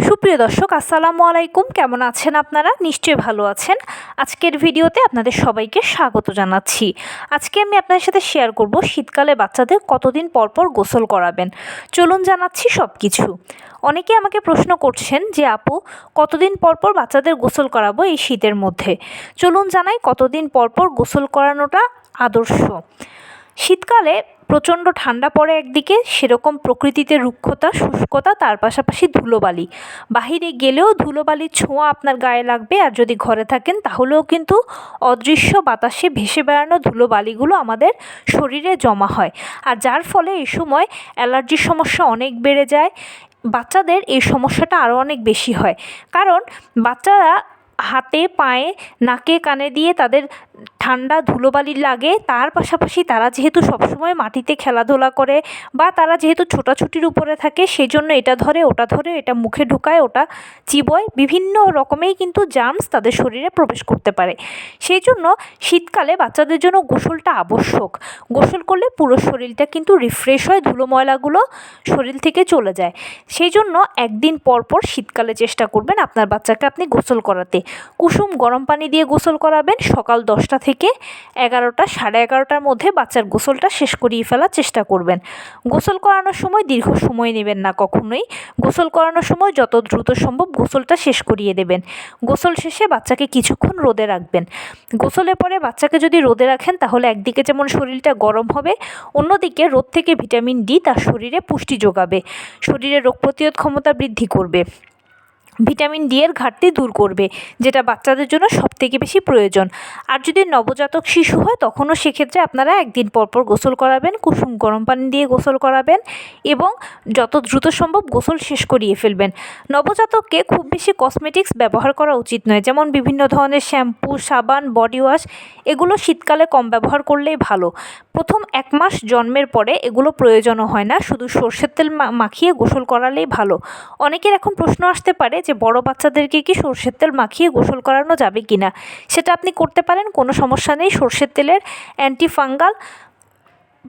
সুপ্রিয় দর্শক আসসালামু আলাইকুম, কেমন আছেন আপনারা? নিশ্চয়ই ভালো আছেন। আজকের ভিডিওতে আপনাদের সবাইকে স্বাগত জানাচ্ছি। আজকে আমি আপনাদের সাথে শেয়ার করব শীতকালে বাচ্চাদের কতদিন পর পর গোসল করাবেন। চলুন জানাচ্ছি সব কিছু। অনেকে আমাকে প্রশ্ন করছেন যে আপু কতদিন পর পর বাচ্চাদের গোসল করাবো এই শীতের মধ্যে। চলুন জানাই কতদিন পর পর গোসল করানোটা আদর্শ। শীতকালে প্রচণ্ড ঠান্ডা পড়ে একদিকে, সেরকম প্রকৃতিতে রুক্ষতা শুষ্কতা, তার পাশাপাশি ধুলোবালি। বাহিরে গেলেও ধুলোবালির ছোঁয়া আপনার গায়ে লাগবে, আর যদি ঘরে থাকেন তাহলেও কিন্তু অদৃশ্য বাতাসে ভেসে বেড়ানো ধুলোবালিগুলো আমাদের শরীরে জমা হয়, আর যার ফলে এই সময় অ্যালার্জির সমস্যা অনেক বেড়ে যায়। বাচ্চাদের এই সমস্যাটা আরও অনেক বেশি হয়, কারণ বাচ্চারা হাতে পায়ে নাকে কানে দিয়ে তাদের ঠান্ডা ধুলোবালি লাগে। তার পাশাপাশি তারা যেহেতু সবসময় মাটিতে খেলাধুলা করে বা তারা যেহেতু ছোটাছুটির উপরে থাকে, সেই জন্য এটা ধরে ওটা ধরে, এটা মুখে ঢুকায় ওটা চিবোয়, বিভিন্ন রকমেই কিন্তু জার্মস তাদের শরীরে প্রবেশ করতে পারে। সেই জন্য শীতকালে বাচ্চাদের জন্য গোসলটা আবশ্যক। গোসল করলে পুরো শরীরটা কিন্তু রিফ্রেশ হয়, ধুলো ময়লাগুলো শরীর থেকে চলে যায়। সেই জন্য একদিন পর পর শীতকালে চেষ্টা করবেন আপনার বাচ্চাকে আপনি গোসল করাতে। কুসুম গরম পানি দিয়ে গোসল করাবেন। সকাল 10টা থেকে 11টা, 11:30টার মধ্যে বাচ্চার গোসলটা শেষ করিয়ে ফেলার চেষ্টা করবেন। গোসল করানোর সময় দীর্ঘ সময় নেবেন না কখনোই। গোসল করানোর সময় যত দ্রুত সম্ভব গোসলটা শেষ করিয়ে দেবেন। গোসল শেষে বাচ্চাকে কিছুক্ষণ রোদে রাখবেন। গোসলের পরে বাচ্চাকে যদি রোদে রাখেন তাহলে একদিকে যেমন শরীরটা গরম হবে, অন্যদিকে রোদ থেকে ভিটামিন ডি তার শরীরে পুষ্টি যোগাবে, শরীরে রোগ প্রতিরোধ ক্ষমতা বৃদ্ধি করবে, ভিটামিন ডি এর ঘাটতি দূর করবে, যেটা বাচ্চাদের জন্য সবথেকে বেশি প্রয়োজন। আর যদি নবজাতক শিশু হয় তখনও সেক্ষেত্রে আপনারা একদিন পর পর গোসল করাবেন, কুসুম গরম পানি দিয়ে গোসল করাবেন এবং যত দ্রুত সম্ভব গোসল শেষ করিয়ে ফেলবেন। নবজাতককে খুব বেশি কসমেটিক্স ব্যবহার করা উচিত নয়, যেমন বিভিন্ন ধরনের শ্যাম্পু, সাবান, বডি ওয়াশ, এগুলো শীতকালে কম ব্যবহার করলেই ভালো। প্রথম 1 মাস জন্মের পরে এগুলো প্রয়োজনও হয় না, শুধু সরষের তেল মাখিয়ে গোসল করালেই ভালো। অনেকের এখন প্রশ্ন আসতে পারে যে বড় বাচ্চাদেরকে কি সরষের তেল মাখিয়ে গোসল করানো যাবে কি না। সেটা আপনি করতে পারেন, কোনো সমস্যা নেই। সরষের তেলের অ্যান্টিফাঙ্গাল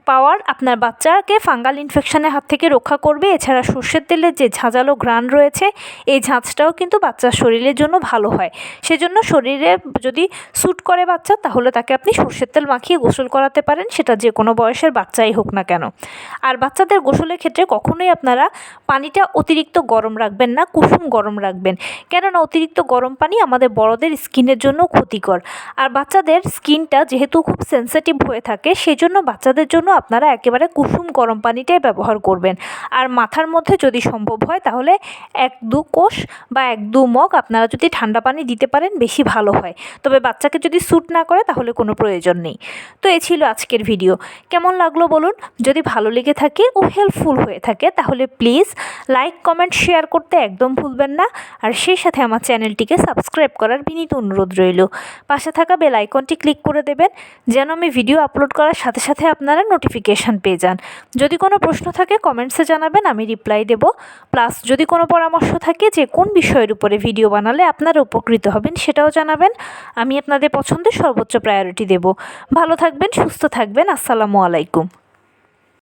পাওয়ার আপনার বাচ্চাকে ফাঙ্গাল ইনফেকশনের হাত থেকে রক্ষা করবে। এছাড়া সরষের তেলের যে ঝাঁঝালো ঘ্রাণ রয়েছে, এই ঝাঁঝটাও কিন্তু বাচ্চার শরীরের জন্য ভালো হয়। সেজন্য শরীরে যদি স্যুট করে বাচ্চা, তাহলে তাকে আপনি সরষের তেল মাখিয়ে গোসল করাতে পারেন, সেটা যে কোনো বয়সের বাচ্চাই হোক না কেন। আর বাচ্চাদের গোসলের ক্ষেত্রে কখনোই আপনারা পানিটা অতিরিক্ত গরম রাখবেন না, কুসুম গরম রাখবেন। কেননা অতিরিক্ত গরম পানি আমাদের বড়দের স্কিনের জন্য ক্ষতিকর। আর বাচ্চাদের স্কিনটা যেহেতু খুব সেনসিটিভ হয়ে থাকে, সেই জন্য বাচ্চাদের জন্য আপনারা একেবারে কুসুম গরম পানিটাই ব্যবহার করবেন। আর মাথার মধ্যে যদি সম্ভব হয় তাহলে 1-2 কোষ বা 1-2 মগ আপনারা যদি ঠান্ডা পানি দিতে পারেন বেশি ভালো হয়। তবে বাচ্চাকে যদি স্যুট না করে তাহলে কোনো প্রয়োজন নেই। তো এই ছিল আজকের ভিডিও। কেমন লাগলো বলুন? যদি ভালো লেগে থাকে ও হেল্পফুল হয়ে থাকে তাহলে প্লিজ লাইক, কমেন্ট, শেয়ার করতে একদম ভুলবেন না। আর সেই সাথে আমার চ্যানেলটিকে সাবস্ক্রাইব করার বিনীত অনুরোধ রইল। পাশে থাকা বেল আইকনটি ক্লিক করে দেবেন, যেন আমি ভিডিও আপলোড করার সাথে সাথে আপনারা নোটিফিকেশান পেয়ে যান। যদি কোনো প্রশ্ন থাকে কমেন্টসে জানাবেন, আমি রিপ্লাই দেব। প্লাস যদি কোনো পরামর্শ থাকে যে কোন বিষয়ের উপরে ভিডিও বানালে আপনারা উপকৃত হবেন, সেটাও জানাবেন। আমি আপনাদের পছন্দের সর্বোচ্চ প্রায়োরিটি দেব। ভালো থাকবেন, সুস্থ থাকবেন। আসসালামু আলাইকুম।